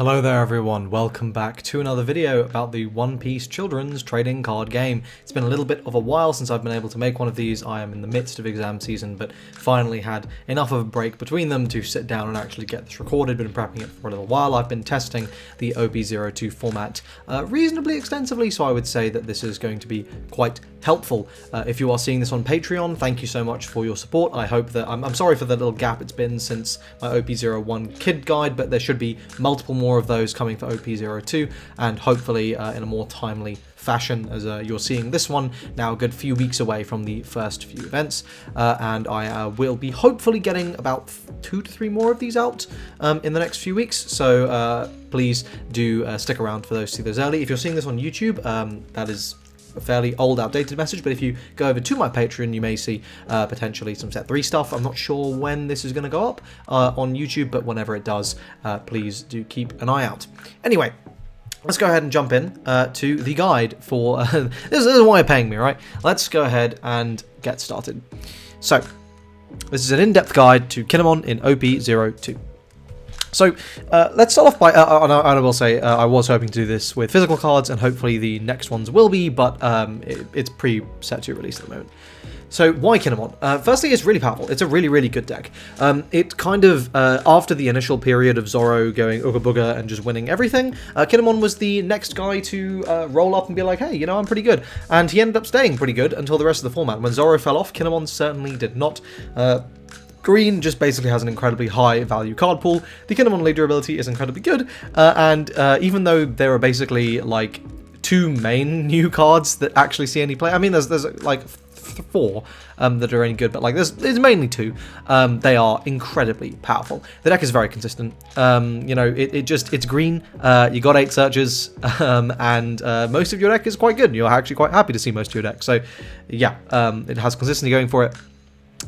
Hello there everyone, welcome back to another video about the One Piece children's trading card game. It's been a little bit of a while since I've been able to make one of these. I am in the midst of exam season, but finally had enough of a break between them to sit down and actually get this recorded. Been prepping it for a little while. I've been testing the OP02 format reasonably extensively, so I would say that this is going to be quite helpful. If you are seeing this on Patreon, thank you so much for your support. I hope that, I'm sorry for the little gap it's been since my OP01 kid guide, but there should be multiple more of those coming for OP02, and hopefully in a more timely fashion, as you're seeing this one now a good few weeks away from the first few events, and I will be hopefully getting about 2 to 3 more of these out in the next few weeks, so please do stick around for those, see those early. If you're seeing this on YouTube, that is a fairly old, outdated message, but if you go over to my Patreon, you may see potentially some Set 3 stuff. I'm not sure when this is going to go up on YouTube, but whenever it does, please do keep an eye out. Anyway, let's go ahead and jump in to the guide for... this is why you're paying me, right? Let's go ahead and get started. So, this is an in-depth guide to Kinemon in OP02. So, let's start off by, and I will say, I was hoping to do this with physical cards, and hopefully the next ones will be, but it's pre-set to release at the moment. So, why Kinemon? Firstly, it's really powerful. It's a really, really good deck. It kind of, after the initial period of Zorro going Ooga Booga and just winning everything, Kinemon was the next guy to roll up and be like, hey, you know, I'm pretty good. And he ended up staying pretty good until the rest of the format. When Zorro fell off, Kinemon certainly did not. Green just basically has an incredibly high value card pool. The Kinemon leader ability is incredibly good, and even though there are basically like 2 main new cards that actually see any play, I mean there's like 4 that are any good, but like there's mainly 2. They are incredibly powerful. The deck is very consistent. You know, it's green. You got 8 searches, and most of your deck is quite good. You're actually quite happy to see most of your deck. So yeah, it has consistency going for it.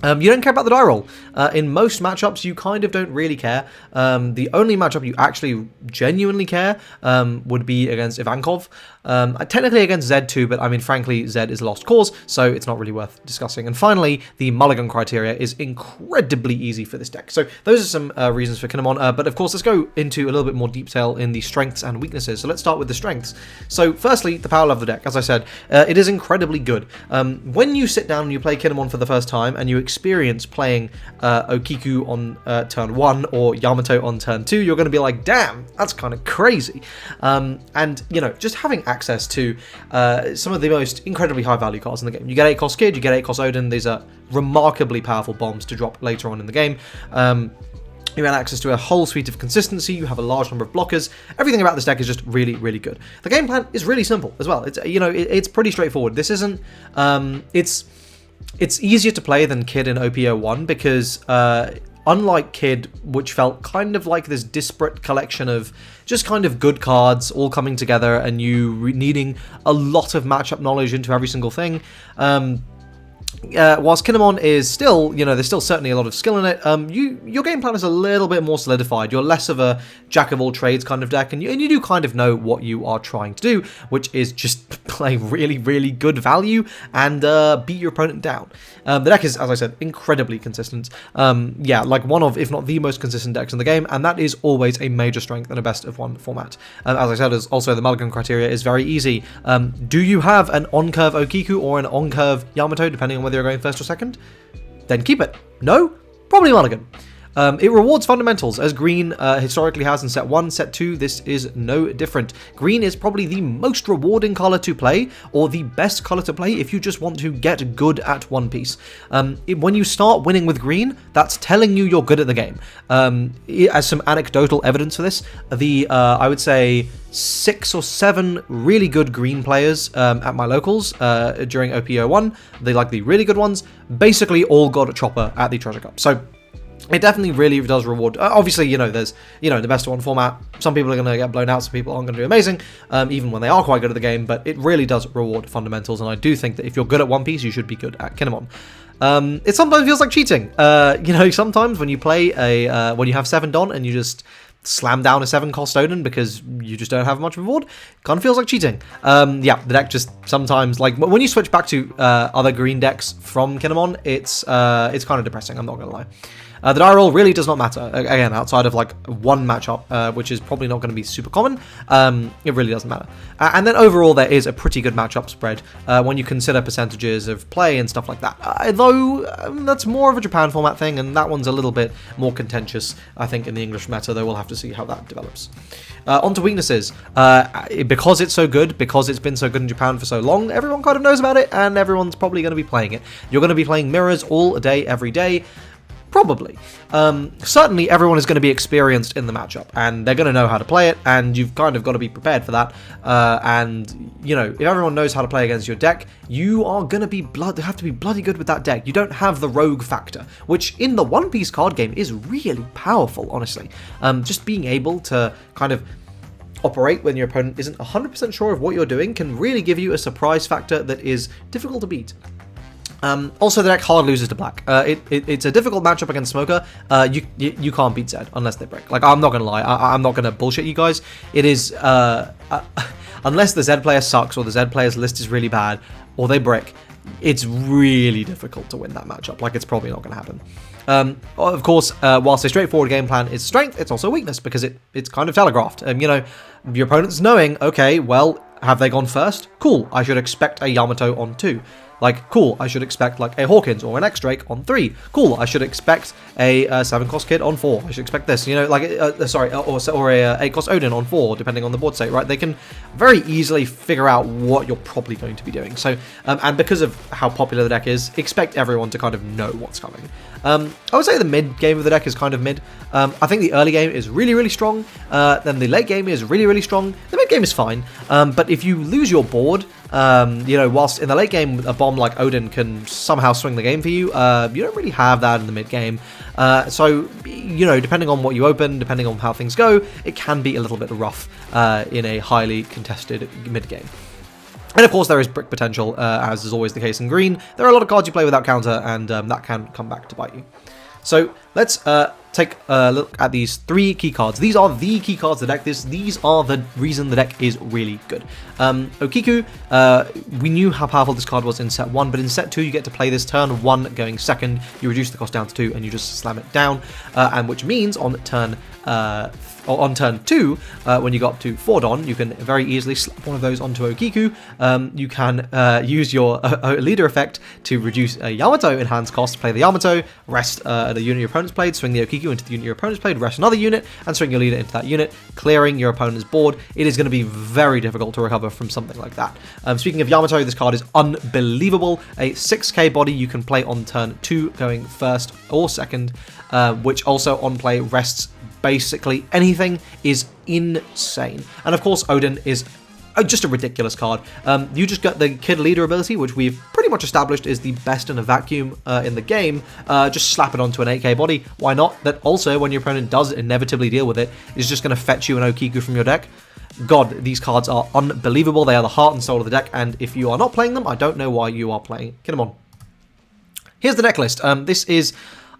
You don't care about the die roll. In most matchups, you kind of don't really care. The only matchup you actually genuinely care would be against Ivankov. Technically against Zed too, but I mean, frankly, Zed is a lost cause, so it's not really worth discussing. And finally, the mulligan criteria is incredibly easy for this deck. So those are some reasons for Kinemon, but of course, let's go into a little bit more detail in the strengths and weaknesses. So let's start with the strengths. So firstly, the power level of the deck. As I said, it is incredibly good. When you sit down and you play Kinemon for the first time, and you experience playing Okiku on turn 1 or Yamato on turn 2, you're going to be like, damn, that's kind of crazy. And, you know, just having access to some of the most incredibly high value cards in the game. You get 8 cost Kid, you get 8 cost Odin. These are remarkably powerful bombs to drop later on in the game. You have access to a whole suite of consistency, you have a large number of blockers. Everything about this deck is just really, really good. The game plan is really simple as well. It's, you know, it's pretty straightforward. This isn't, it's easier to play than Kid in OP01 because, unlike Kid, which felt kind of like this disparate collection of just kind of good cards all coming together and you needing a lot of matchup knowledge into every single thing, whilst Kinemon is still, you know, there's still certainly a lot of skill in it, your game plan is a little bit more solidified. You're less of a jack-of-all-trades kind of deck, and you do kind of know what you are trying to do, which is just play really, really good value and beat your opponent down. The deck is, as I said, incredibly consistent. Yeah, like one of, if not the most consistent decks in the game, and that is always a major strength in a best-of-1 format. As I said, also the mulligan criteria is very easy. Do you have an on-curve Okiku or an on-curve Yamato, depending on whether you're going first or second? Then keep it. No? Probably mulligan. It rewards fundamentals, as green historically has in set 1. Set 2, this is no different. Green is probably the most rewarding color to play, or the best color to play if you just want to get good at One Piece. When you start winning with green, that's telling you you're good at the game. As some anecdotal evidence for this, I would say 6 or 7 really good green players at my locals during OP01, they like the really good ones, basically all got a chopper at the Treasure Cup. So it definitely really does reward. Obviously, you know, there's, you know, the best of 1 format. Some people are going to get blown out. Some people aren't going to do amazing, even when they are quite good at the game. But it really does reward fundamentals. And I do think that if you're good at One Piece, you should be good at Kinemon. It sometimes feels like cheating. You know, sometimes when you play when you have 7 Don and you just slam down a 7 cost Odin because you just don't have much reward, kind of feels like cheating. Yeah, the deck just sometimes, like when you switch back to other green decks from Kinemon, it's kind of depressing, I'm not gonna lie. The die roll really does not matter, again, outside of like one matchup, which is probably not going to be super common. It really doesn't matter. And then overall, there is a pretty good matchup spread when you consider percentages of play and stuff like that. Though that's more of a Japan format thing, and that one's a little bit more contentious, I think, in the English meta, though we'll have to see how that develops. On to weaknesses. Because it's so good, because it's been so good in Japan for so long, everyone kind of knows about it, and everyone's probably going to be playing it. You're going to be playing mirrors all day, every day. Probably. Certainly everyone is going to be experienced in the matchup, and they're going to know how to play it, and you've kind of got to be prepared for that. And, you know, if everyone knows how to play against your deck, you are going to be have to be bloody good with that deck. You don't have the rogue factor, which in the One Piece card game is really powerful, honestly. Just being able to kind of operate when your opponent isn't 100% sure of what you're doing can really give you a surprise factor that is difficult to beat. Also, the deck hard loses to black. It's a difficult matchup against Smoker. You can't beat Zed unless they break. Like, I'm not gonna lie. I'm not gonna bullshit you guys. It is unless the Zed player sucks or the Zed player's list is really bad or they break, it's really difficult to win that matchup. Like, it's probably not gonna happen. Of course, whilst a straightforward game plan is strength, it's also weakness because it's kind of telegraphed. You know, your opponent's knowing, okay, well, have they gone first? Cool, I should expect a Yamato on 2. Like, cool, I should expect, like, a Hawkins or an X-Drake on 3. Cool, I should expect a 7-cost kid on 4. I should expect this, you know, like, or a 8-cost Odin on 4, depending on the board state, right? They can very easily figure out what you're probably going to be doing. So, and because of how popular the deck is, expect everyone to kind of know what's coming. I would say the mid game of the deck is kind of mid. I think the early game is really, really strong. Then the late game is really, really strong. The mid game is fine. But if you lose your board, you know, whilst in the late game, a bomb like Odin can somehow swing the game for you, you don't really have that in the mid game. So, you know, depending on what you open, depending on how things go, it can be a little bit rough in a highly contested mid game. And of course, there is brick potential, as is always the case in green. There are a lot of cards you play without counter, and that can come back to bite you. So let's take a look at these 3 key cards. These are the key cards of the deck. These are the reason the deck is really good. Okiku, we knew how powerful this card was in set 1, but in set 2 you get to play this turn 1 going second. You reduce the cost down to 2 and you just slam it down, and which means on turn 2, when you go up to 4 Don, you can very easily slap one of those onto Okiku. You can use your leader effect to reduce a Yamato enhanced cost, play the Yamato, rest the unit your opponent's played, swing the Okiku into the unit your opponent's played, rest another unit, and swing your leader into that unit, clearing your opponent's board. It is going to be very difficult to recover from something like that. Speaking of Yamato, this card is unbelievable. A 6k body you can play on turn 2 going first or second, which also on play rests basically anything, is insane. And of course, Odin is just a ridiculous card. You just got the Kid Leader ability, which we've pretty much established is the best in a vacuum in the game. Just slap it onto an 8k body. Why not? That also, when your opponent does inevitably deal with it, is just going to fetch you an Okiku from your deck. God, these cards are unbelievable. They are the heart and soul of the deck, and if you are not playing them, I don't know why you are playing Kinemon. Here's the deck list. This is...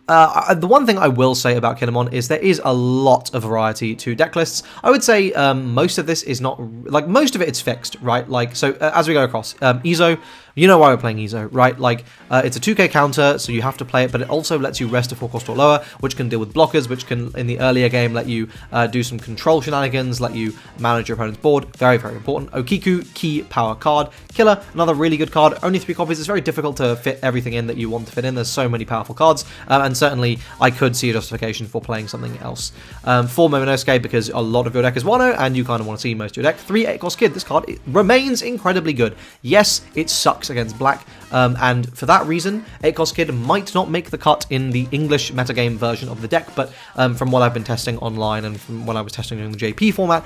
the one thing I will say about Kinemon is there is a lot of variety to deck lists. I would say most of this is not, like, most of it is fixed, right? Like, so as we go across, Izo, you know why we're playing Izo, right? Like, it's a 2k counter, so you have to play it, but it also lets you rest a 4-cost or lower, which can deal with blockers, which can, in the earlier game, let you do some control shenanigans, let you manage your opponent's board. Very, very important. Okiku, key power card. Killer, another really good card. Only 3 copies. It's very difficult to fit everything in that you want to fit in. There's so many powerful cards, and certainly I could see a justification for playing something else. 4 Momonosuke, because a lot of your deck is Wano, and you kind of want to see most of your deck. 3 8-cost Kid. This card remains incredibly good. Yes, it sucks against black, and for that reason, 8-cost Kid might not make the cut in the English metagame version of the deck, but from what I've been testing online and from when I was testing in the JP format,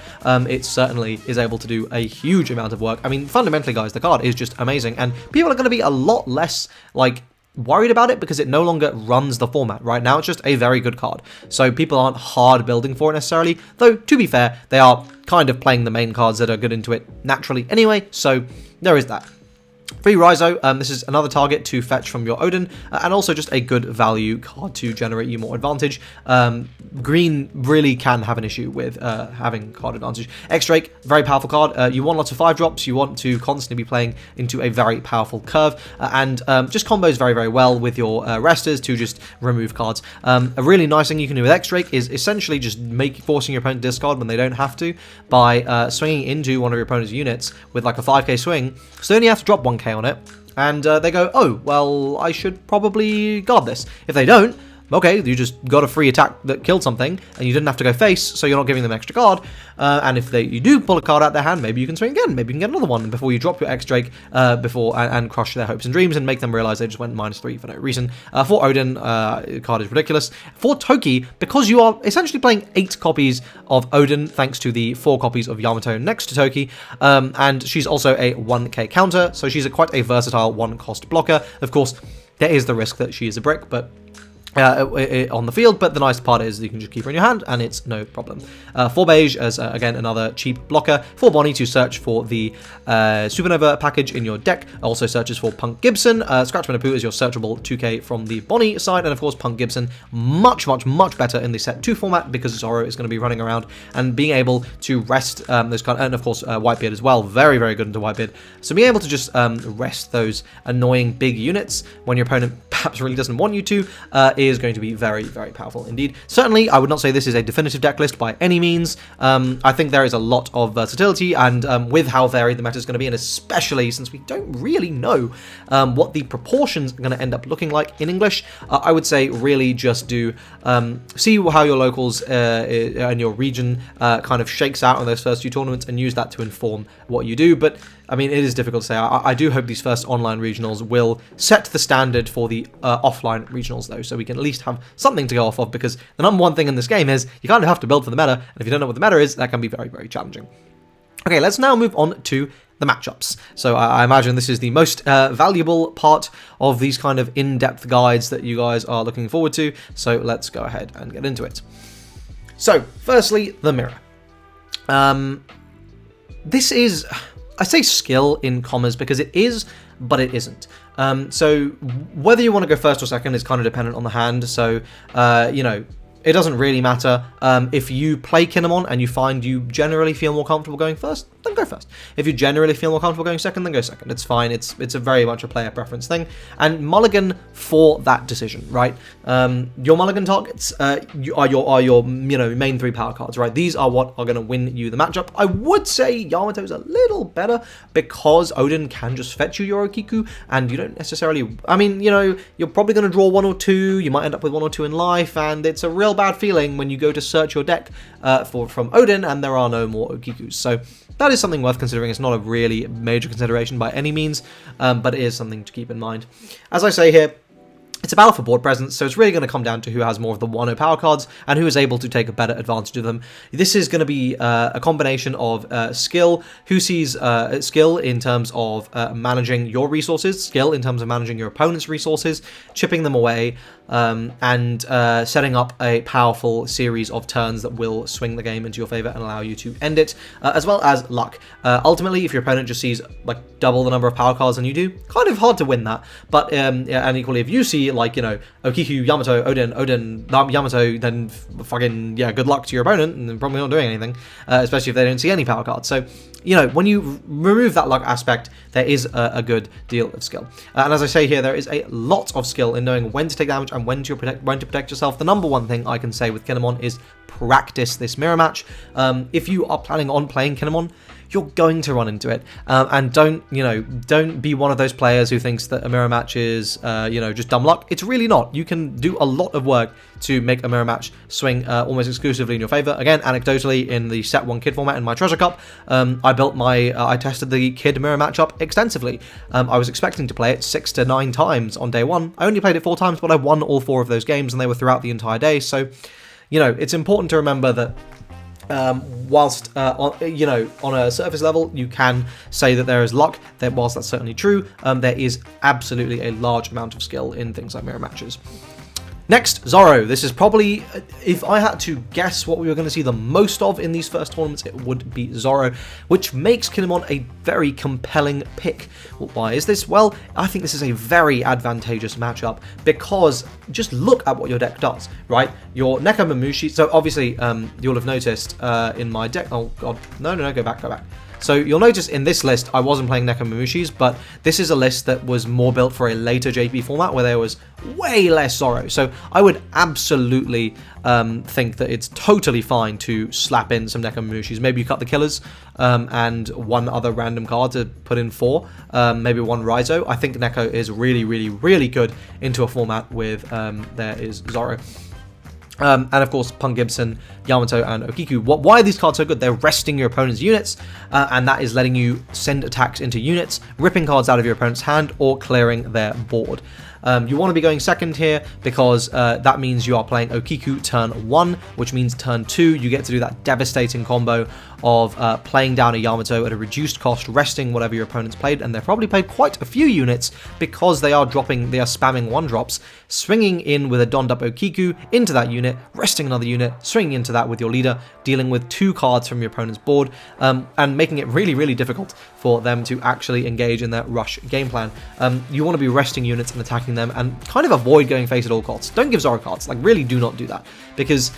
it certainly is able to do a huge amount of work. I mean, fundamentally, guys, the card is just amazing, and people are going to be a lot less, like, worried about it because it no longer runs the format. Right now, it's just a very good card, so people aren't hard building for it necessarily, though, to be fair, they are kind of playing the main cards that are good into it naturally anyway, so there is that. Free Raizo, this is another target to fetch from your Odin, and also just a good value card to generate you more advantage. Green really can have an issue with having card advantage. X-Drake, very powerful card. You want lots of 5-drops, you want to constantly be playing into a very powerful curve, and just combos very, very well with your resters to just remove cards. A really nice thing you can do with X-Drake is essentially just forcing your opponent to discard when they don't have to by swinging into one of your opponent's units with like a 5k swing, so they only have to drop 1k on it, and they go, oh, well, I should probably guard this. If they don't, okay, you just got a free attack that killed something, and you didn't have to go face, so you're not giving them extra card. And if you do pull a card out their hand, maybe you can swing again, maybe you can get another one before you drop your X-Drake and crush their hopes and dreams and make them realize they just went -3 for no reason. For Odin, card is ridiculous. For Toki, because you are essentially playing 8 copies of Odin, thanks to the 4 copies of Yamato next to Toki, and she's also a 1k counter, so she's quite a versatile 1-cost blocker. Of course, there is the risk that she is a brick, but on the field, but the nice part is you can just keep her in your hand and it's no problem. For Beige as again another cheap blocker. For Bonnie to search for the Supernova package in your deck, also searches for Punk Gibson. Scratch Manapoo is your searchable 2k from the Bonnie side, and of course Punk Gibson much better in the set 2 format because Zorro is going to be running around and being able to rest those kind, and of course Whitebeard as well, very good into Whitebeard. So being able to just rest those annoying big units when your opponent perhaps really doesn't want you to is going to be very powerful indeed. Certainly, I would not say this is a definitive deck list by any means. I think there is a lot of versatility, and with how varied the meta is going to be, and especially since we don't really know what the proportions are going to end up looking like in English, I would say really just do see how your locals and your region kind of shakes out in those first few tournaments and use that to inform what you do. But I mean, it is difficult to say. I do hope these first online regionals will set the standard for the offline regionals, though, so we can at least have something to go off of, because the number one thing in this game is you kind of have to build for the meta, and if you don't know what the meta is, that can be very challenging. Okay, let's now move on to the matchups. So I imagine this is the most valuable part of these kind of in-depth guides that you guys are looking forward to, so let's go ahead and get into it. So, firstly, the mirror. This is, I say skill in commas because it is, but it isn't. So whether you want to go first or second is kind of dependent on the hand. So, you know, it doesn't really matter. If you play Kinemon and you find you generally feel more comfortable going first, then go first. If you generally feel more comfortable going second, then go second. It's fine. It's a very much a player preference thing. And mulligan for that decision, right? Your mulligan targets are your main 3 power cards, right? These are what are going to win you the matchup. I would say Yamato's a little better because Odin can just fetch you your Okiku, and you don't necessarily. I mean, you know, you're probably going to draw 1 or 2. You might end up with 1 or 2 in life, and it's a real bad feeling when you go to search your deck from Odin and there are no more Okikus. So that is something worth considering. It's not a really major consideration by any means, but it is something to keep in mind. As I say here, it's a battle for board presence, so it's really going to come down to who has more of the 1-0 power cards and who is able to take a better advantage of them. This is going to be a combination of skill, who sees skill in terms of managing your resources, skill in terms of managing your opponent's resources, chipping them away, and setting up a powerful series of turns that will swing the game into your favor and allow you to end it, as well as luck. Ultimately, if your opponent just sees like double the number of power cards than you do, kind of hard to win that. But and equally, if you see like, you know, Okiku, Yamato, Odin, Yamato, then fucking yeah, good luck to your opponent, and they're probably not doing anything, especially if they don't see any power cards. So, you know, when you remove that luck aspect, there is a good deal of skill. And as I say here, there is a lot of skill in knowing when to take damage and when to protect yourself. The number one thing I can say with Kinemon is practice this mirror match. If you are planning on playing Kinemon, you're going to run into it, and don't be one of those players who thinks that a mirror match is just dumb luck. It's really not. You can do a lot of work to make a mirror match swing almost exclusively in your favor. Again, anecdotally, in the set 1 kid format in my treasure cup, I tested the kid mirror matchup extensively. I was expecting to play it 6 to 9 times on day 1. I only played it 4 times, but I won all 4 of those games, and they were throughout the entire day. So, you know, it's important to remember that whilst on a surface level you can say that there is luck, that whilst that's certainly true, there is absolutely a large amount of skill in things like mirror matches. Next, Zorro. This is probably, if I had to guess what we were going to see the most of in these first tournaments, it would be Zorro, which makes Kinemon a very compelling pick. Well, why is this? Well, I think this is a very advantageous matchup because just look at what your deck does, right? Your Nekomamushi, so obviously you'll have noticed in my deck, oh god, no, go back. So you'll notice in this list, I wasn't playing Nekomamushis, but this is a list that was more built for a later JP format where there was way less Zorro. So I would absolutely think that it's totally fine to slap in some Nekomamushis. Maybe you cut the killers and one other random card to put in 4, maybe one Raizo. I think Neko is really good into a format with there is Zorro. And of course, Punk Gibson, Yamato, and Okiku. Why are these cards so good? They're resting your opponent's units, and that is letting you send attacks into units, ripping cards out of your opponent's hand, or clearing their board. You want to be going second here because that means you are playing Okiku turn 1, which means turn 2 you get to do that devastating combo of playing down a Yamato at a reduced cost, resting whatever your opponent's played, and they've probably played quite a few units because they are spamming 1-drops, swinging in with a donned up Okiku into that unit, resting another unit, swinging into that with your leader, dealing with 2 cards from your opponent's board, and making it really difficult for them to actually engage in that rush game plan. You want to be resting units and attacking them and kind of avoid going face at all costs. Don't give Zorro cards, like really do not do that, because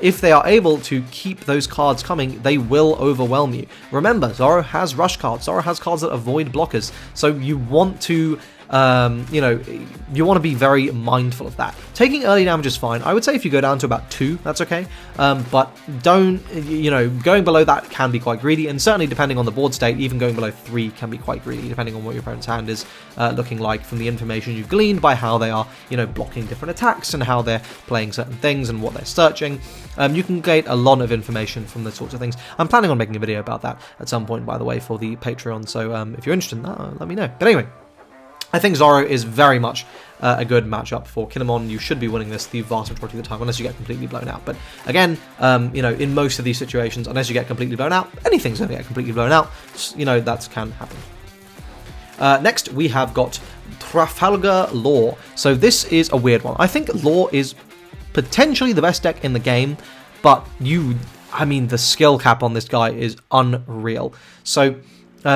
if they are able to keep those cards coming, they will overwhelm you. Remember, Zorro has rush cards, Zorro has cards that avoid blockers, so you want to you want to be very mindful of that. Taking early damage is fine. I would say if you go down to about 2, that's okay. But don't, going below that can be quite greedy, and certainly depending on the board state, even going below 3 can be quite greedy, depending on what your opponent's hand is looking like from the information you've gleaned by how they are, blocking different attacks and how they're playing certain things and what they're searching. You can get a lot of information from those sorts of things. I'm planning on making a video about that at some point, by the way, for the Patreon, so if you're interested in that, let me know. But anyway, I think Zorro is very much a good matchup for Kinemon. You should be winning this the vast majority of the time, unless you get completely blown out. But again, in most of these situations, unless you get completely blown out, anything's going to get completely blown out. That can happen. Next, we have got Trafalgar Law. So this is a weird one. I think Law is potentially the best deck in the game, but the skill cap on this guy is unreal. So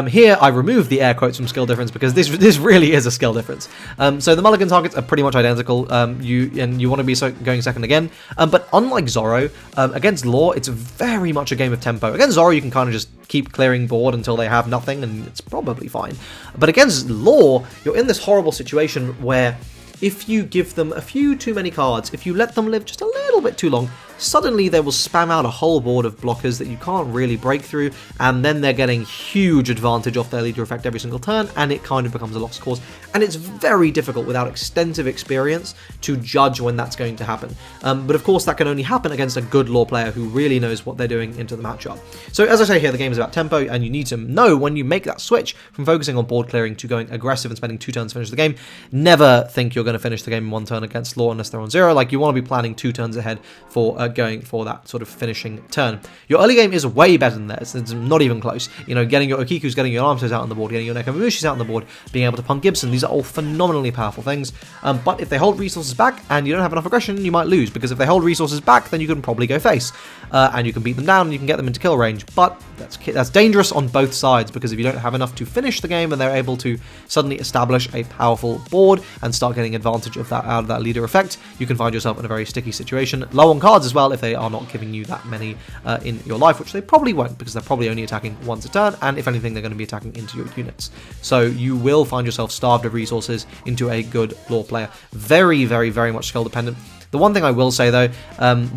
here I removed the air quotes from skill difference because this really is a skill difference. So the mulligan targets are pretty much identical. You want to be going second again. But unlike Zorro, against Law, it's very much a game of tempo. Against Zorro, you can kind of just keep clearing board until they have nothing, and it's probably fine. But against Law, you're in this horrible situation where if you give them a few too many cards, if you let them live just a little bit too long, suddenly they will spam out a whole board of blockers that you can't really break through, and then they're getting huge advantage off their leader effect every single turn, and it kind of becomes a lost cause. And it's very difficult without extensive experience to judge when that's going to happen. But of course that can only happen against a good Law player who really knows what they're doing into the matchup. So as I say here, the game is about tempo, and you need to know when you make that switch from focusing on board clearing to going aggressive and spending 2 turns to finish the game. Never think you're going to finish the game in 1 turn against Law unless they're on 0. Like, you want to be planning 2 turns ahead for going for that sort of finishing turn. Your early game is way better than theirs. It's not even close. Getting your Okikus, getting your Yamatos out on the board, getting your Nekomamushis out on the board, being able to Punk Gibson, these are all phenomenally powerful things. But if they hold resources back and you don't have enough aggression, you might lose, because if they hold resources back, then you can probably go face. And you can beat them down and you can get them into kill range. But that's dangerous on both sides, because if you don't have enough to finish the game and they're able to suddenly establish a powerful board and start getting advantage of that out of that leader effect, you can find yourself in a very sticky situation. Low on cards as well if they are not giving you that many in your life, which they probably won't, because they're probably only attacking once a turn, and if anything, they're going to be attacking into your units. So you will find yourself starved of resources into a good Law player. Very much skill dependent. The one thing I will say though,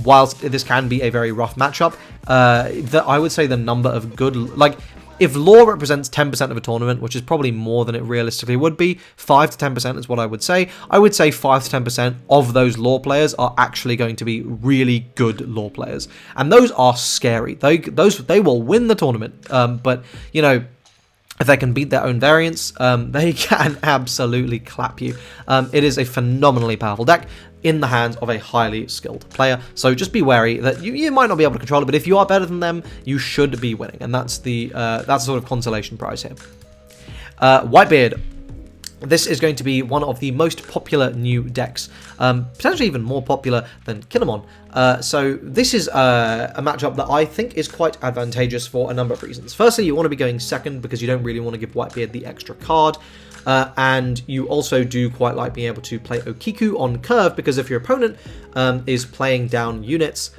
whilst this can be a very rough matchup, that I would say the number of good, if Law represents 10% of a tournament, which is probably more than it realistically would be, 5 to 10% is what I would say. I would say 5 to 10% of those Law players are actually going to be really good Law players. And those are scary. They will win the tournament. But, if they can beat their own variants, they can absolutely clap you. It is a phenomenally powerful deck in the hands of a highly skilled player, so just be wary that you might not be able to control it, but if you are better than them, you should be winning, and that's the sort of consolation prize here. Whitebeard. this is going to be one of the most popular new decks, potentially even more popular than Kinemon. So this is a matchup that I think is quite advantageous for a number of reasons. Firstly, you want to be going second because you don't really want to give Whitebeard the extra card. And you also do quite like being able to play Okiku on curve, because if your opponent is playing down units,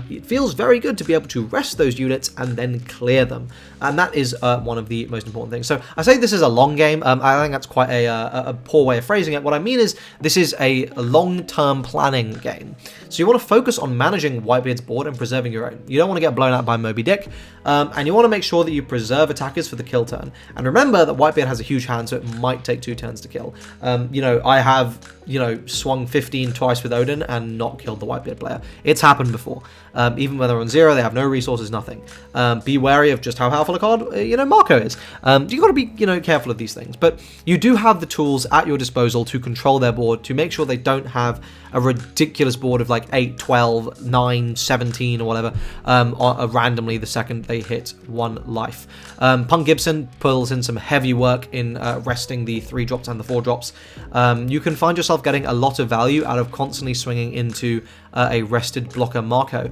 it feels very good to be able to rest those units and then clear them. And that is one of the most important things. So I say this is a long game. I think that's quite a poor way of phrasing it. What I mean is this is a long-term planning game. So you want to focus on managing Whitebeard's board and preserving your own. You don't want to get blown out by Moby Dick, and you want to make sure that you preserve attackers for the kill turn. And remember that Whitebeard has a huge hand, so it might take 2 turns to kill. I have, swung 15 twice with Odin and not killed the Whitebeard player. It's happened before. Even when they're on 0, they have no resources, nothing. Be wary of just how powerful a card, Marco is. You got to be, careful of these things. But you do have the tools at your disposal to control their board, to make sure they don't have a ridiculous board of like 8, 12, 9, 17 or whatever, randomly the second they hit 1 life. Punk Gibson pulls in some heavy work in resting the 3 drops and the 4 drops. You can find yourself getting a lot of value out of constantly swinging into a rested blocker Marco.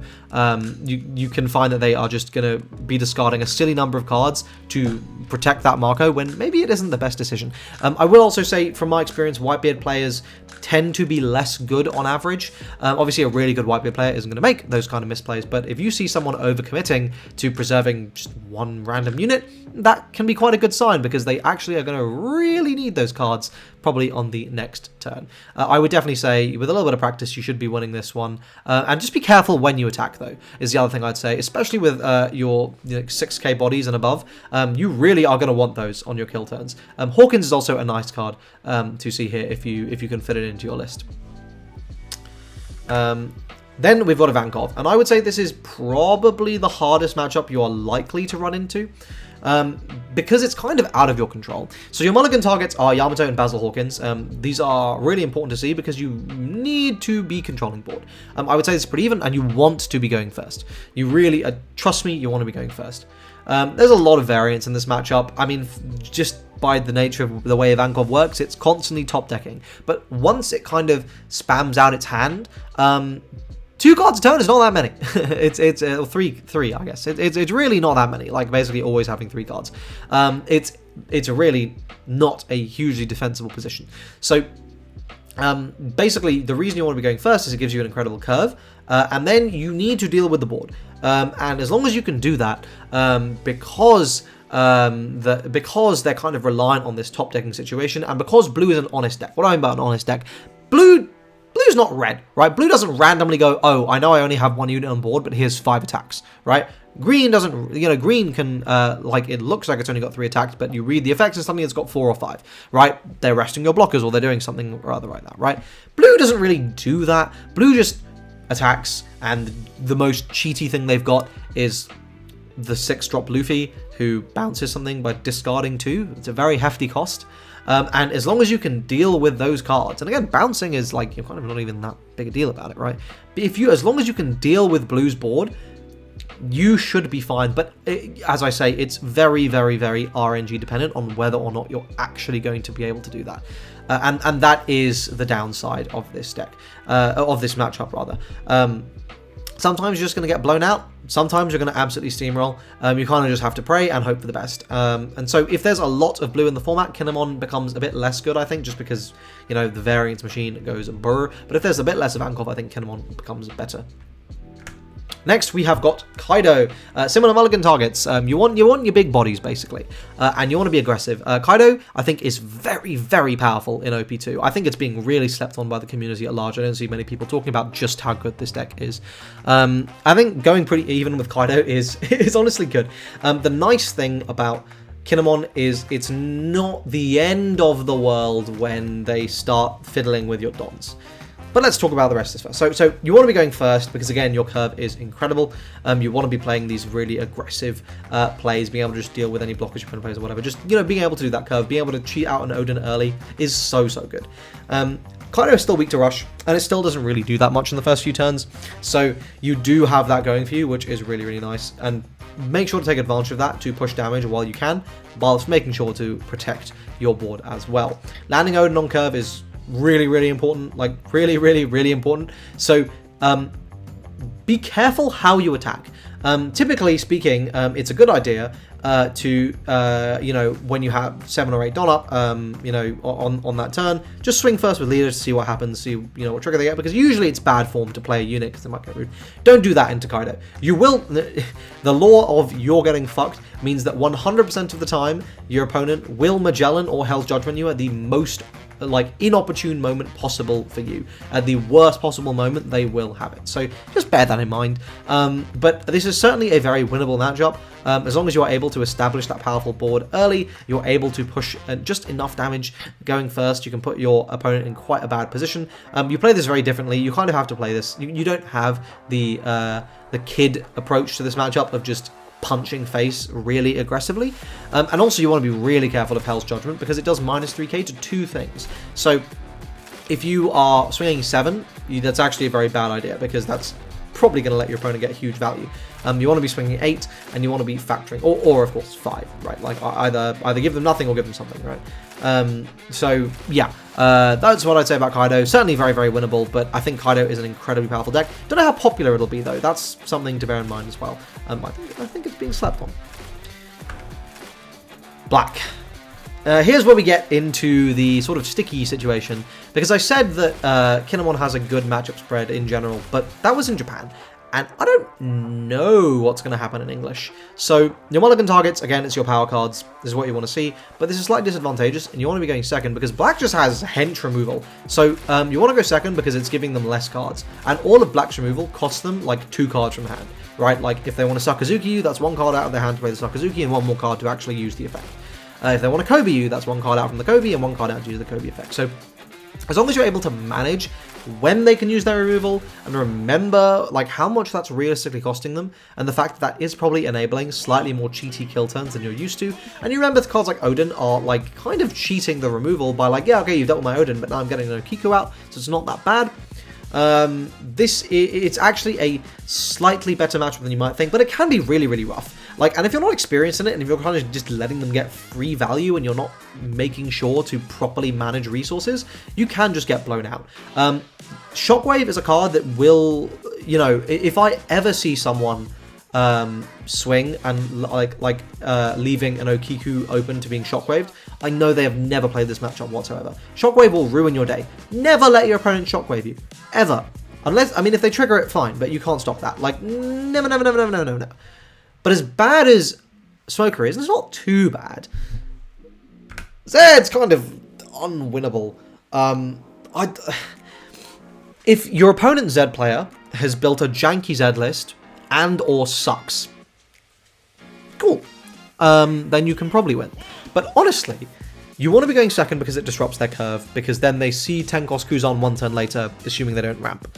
You can find that they are just going to be discarding a silly number of cards to protect that Marco when maybe it isn't the best decision. I will also say, from my experience, Whitebeard players tend to be less good on average. Obviously, a really good Whitebeard player isn't going to make those kind of misplays, but if you see someone overcommitting to preserving just 1 random unit, that can be quite a good sign, because they actually are going to really need those cards probably on the next turn. I would definitely say, with a little bit of practice, you should be winning this one. And just be careful when you attack, though, is the other thing I'd say, especially with your 6k bodies and above. You really are going to want those on your kill turns. Hawkins is also a nice card to see here if you can fit it into your list. Then we've got a Gogh, and I would say this is probably the hardest matchup you are likely to run into. Because it's kind of out of your control. So your mulligan targets are Yamato and Basil Hawkins. These are really important to see because you need to be controlling board. I would say it's pretty even, and you want to be going first. You really, trust me, you want to be going first. There's a lot of variance in this matchup. I mean, just by the nature of the way Gogh works, it's constantly top decking. But once it kind of spams out its hand, 2 cards a turn is not that many. it's three, I guess. It's really not that many. Like basically always having 3 cards. It's really not a hugely defensible position. So basically the reason you want to be going first is it gives you an incredible curve, and then you need to deal with the board. And as long as you can do that, because they're kind of reliant on this top decking situation, and because blue is an honest deck. What do I mean by an honest deck? Blue's not red, right? Blue doesn't randomly go, oh, I know I only have 1 unit on board, but here's 5 attacks, right? Green doesn't, green can, it looks like it's only got 3 attacks, but you read the effects and something that's got 4 or 5, right? They're resting your blockers, or they're doing something or other like that, right? Blue doesn't really do that. Blue just attacks, and the most cheaty thing they've got is the 6-drop Luffy, who bounces something by discarding 2. It's a very hefty cost. And as long as you can deal with those cards, and again, bouncing is like, you're kind of not even that big a deal about it, right? But as long as you can deal with blue's board, you should be fine. But as I say, it's very, very, very RNG dependent on whether or not you're actually going to be able to do that. And that is the downside of this deck, of this matchup rather. Sometimes you're just going to get blown out. Sometimes you're going to absolutely steamroll. You kind of just have to pray and hope for the best. And so if there's a lot of blue in the format, Kinemon becomes a bit less good, I think, just because, the variance machine goes brr. But if there's a bit less of Gogh, I think Kinemon becomes better. Next, we have got Kaido. Similar mulligan targets. You want your big bodies, basically. And you want to be aggressive. Kaido, I think, is very, very powerful in OP2. I think it's being really slept on by the community at large. I don't see many people talking about just how good this deck is. I think going pretty even with Kaido is honestly good. The nice thing about Kinemon is it's not the end of the world when they start fiddling with your dons. But let's talk about the rest of this first. So you want to be going first because, again, your curve is incredible. You want to be playing these really aggressive plays, being able to just deal with any blockers your opponent plays or whatever. Just, being able to do that curve, being able to cheat out an Odin early is so, so good. Kaido is still weak to rush, and it still doesn't really do that much in the first few turns. So you do have that going for you, which is really, really nice. And make sure to take advantage of that to push damage while you can, whilst making sure to protect your board as well. Landing Odin on curve is really, really important, like really, really, really important. So be careful how you attack. Typically speaking, it's a good idea to, you know, when you have $7 or $8, you know, on that turn, just swing first with leaders to see what happens, see, you know, what trigger they get, because usually it's bad form to play a unit because they might get rude. Don't do that into Kaido. You will, the law of you're getting fucked means that 100% of the time your opponent will Magellan or Hell's Judgment you at the most like inopportune moment possible for you. At the worst possible moment, they will have it. So just bear that in mind. But this is certainly a very winnable matchup. As long as you are able to establish that powerful board early, you're able to push just enough damage going first. You can put your opponent in quite a bad position. You play this very differently. You kind of have to play this. You don't have the kid approach to this matchup of just punching face really aggressively, and also you want to be really careful of Hell's Judgment because it does -3k to 2 things. So if you are swinging 7, that's actually a very bad idea because that's probably going to let your opponent get huge value. You want to be swinging 8 and you want to be factoring, or of course 5, right? Like either give them nothing or give them something, right? So yeah, that's what I'd say about Kaido. Certainly very, very winnable, but I think Kaido is an incredibly powerful deck. Don't know how popular it'll be though. That's something to bear in mind as well. I think it's being slept on. Black. Here's where we get into the sort of sticky situation, because I said that Kinemon has a good matchup spread in general, but that was in Japan, and I don't know what's going to happen in English. So your mulligan targets, again, it's your power cards. This is what you want to see, but this is slightly disadvantageous, and you want to be going second because Black just has hench removal. So you want to go second because it's giving them less cards, and all of Black's removal costs them like 2 cards from hand, right? Like if they want to Sakazuki you, that's 1 card out of their hand to play the Sakazuki, and 1 more card to actually use the effect. If they want to Kobe you, that's 1 card out from the Kobe and 1 card out to use the Kobe effect. So as long as you're able to manage when they can use their removal and remember like how much that's realistically costing them, and the fact that that is probably enabling slightly more cheaty kill turns than you're used to, and you remember the cards like Odin are like kind of cheating the removal by like, yeah, okay, you've dealt with my Odin, but now I'm getting no Kiku out, so it's not that bad. It's actually a slightly better matchup than you might think, but it can be really, really rough. Like, and if you're not experienced in it, and if you're kind of just letting them get free value and you're not making sure to properly manage resources, you can just get blown out. Shockwave is a card that will, you know, if I ever see someone swing and leaving an Okiku open to being shockwaved, I know they have never played this matchup whatsoever. Shockwave will ruin your day. Never let your opponent shockwave you. Ever. Unless, I mean, if they trigger it, fine, but you can't stop that. Like, never, never, never, never, never, never. But as bad as Smoker is, it's not too bad. Zed's kind of unwinnable. If your opponent's Zed player has built a janky Zed list and or sucks, cool, then you can probably win. But honestly, you want to be going second because it disrupts their curve, because then they see Tenkos Kuzan 1 turn later, assuming they don't ramp.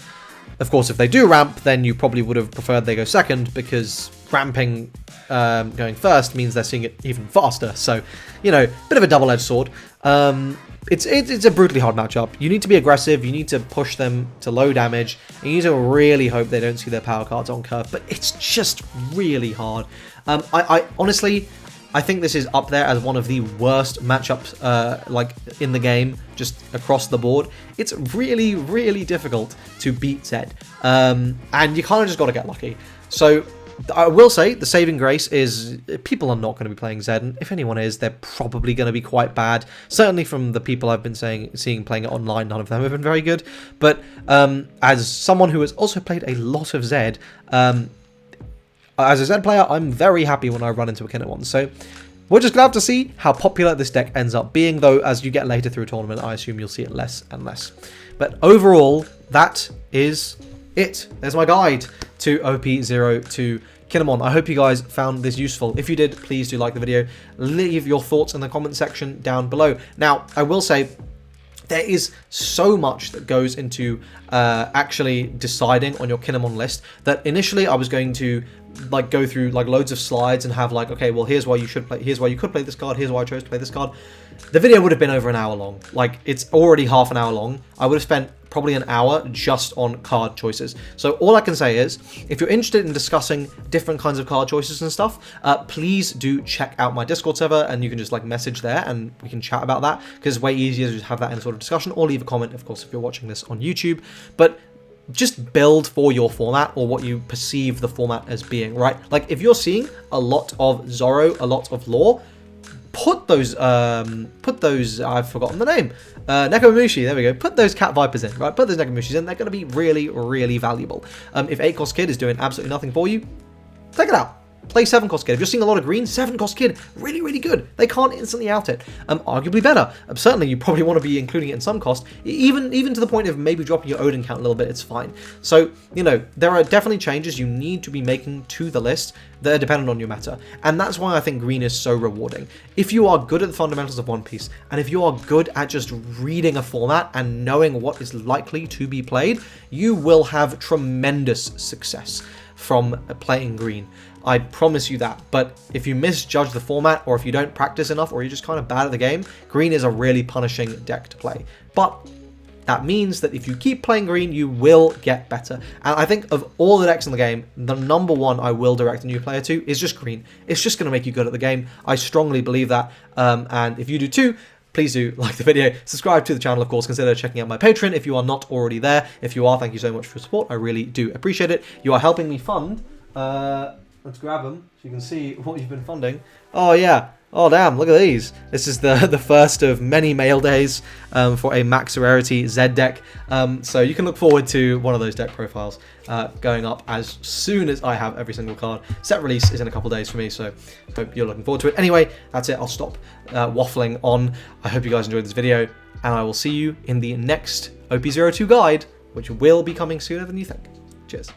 Of course, if they do ramp, then you probably would have preferred they go second, because ramping going first means they're seeing it even faster. So, you know, bit of a double-edged sword. It's a brutally hard matchup. You need to be aggressive, you need to push them to low damage, and you need to really hope they don't see their power cards on curve, but it's just really hard. I honestly, I think this is up there as one of the worst matchups like in the game, just across the board. It's really, really difficult to beat Zed, and you kind of just got to get lucky. So I will say the saving grace is people are not going to be playing Zed, and if anyone is, they're probably going to be quite bad. Certainly from the people I've been seeing playing it online, none of them have been very good. But as someone who has also played a lot of Zed, as a Zed player, I'm very happy when I run into a Kinemon. So we're just glad to see how popular this deck ends up being, though as you get later through a tournament, I assume you'll see it less and less. But overall, that is it. There's my guide to OP02 Kinemon. I hope you guys found this useful. If you did, please do like the video. Leave your thoughts in the comment section down below. Now, I will say, there is so much that goes into actually deciding on your Kinemon list that initially I was going to like go through like loads of slides and have like, okay, well, here's why you should play, here's why you could play this card, here's why I chose to play this card. The video would have been over an hour long. Like, it's already half an hour long. I would have spent probably an hour just on card choices. So all I can say is, if you're interested in discussing different kinds of card choices and stuff, please do check out my Discord server, and you can just like message there and we can chat about that, because it's way easier to just have that in a sort of discussion, or leave a comment, of course, if you're watching this on YouTube. But just build for your format, or what you perceive the format as being, right? Like if you're seeing a lot of Zorro, a lot of lore, put those, I've forgotten the name, Nekomamushi, there we go, put those cat vipers in, right? Put those Nekomamushis in, they're going to be really, really valuable. If 8-cost kid is doing absolutely nothing for you, take it out. Play 7-cost kid. If you're seeing a lot of green, 7-cost kid, really, really good. They can't instantly out it. Arguably better. Certainly, you probably want to be including it in some cost, even to the point of maybe dropping your Odin count a little bit, it's fine. So, you know, there are definitely changes you need to be making to the list that are dependent on your meta. And that's why I think green is so rewarding. If you are good at the fundamentals of One Piece, and if you are good at just reading a format and knowing what is likely to be played, you will have tremendous success from playing green. I promise you that. But if you misjudge the format, or if you don't practice enough, or you're just kind of bad at the game, green is a really punishing deck to play. But that means that if you keep playing green, you will get better. And I think of all the decks in the game, the number one I will direct a new player to is just green. It's just going to make you good at the game. I strongly believe that. And if you do too, please do like the video, subscribe to the channel, of course, consider checking out my Patreon if you are not already there. If you are, thank you so much for your support. I really do appreciate it. You are helping me fund. Let's grab them so you can see what you've been funding. Oh yeah. Oh damn, look at these. This is the first of many mail days for a max rarity Z deck. So you can look forward to one of those deck profiles going up as soon as I have every single card. Set release is in a couple days for me, so hope you're looking forward to it. Anyway, that's it. I'll stop waffling on. I hope you guys enjoyed this video, and I will see you in the next OP02 guide, which will be coming sooner than you think. Cheers.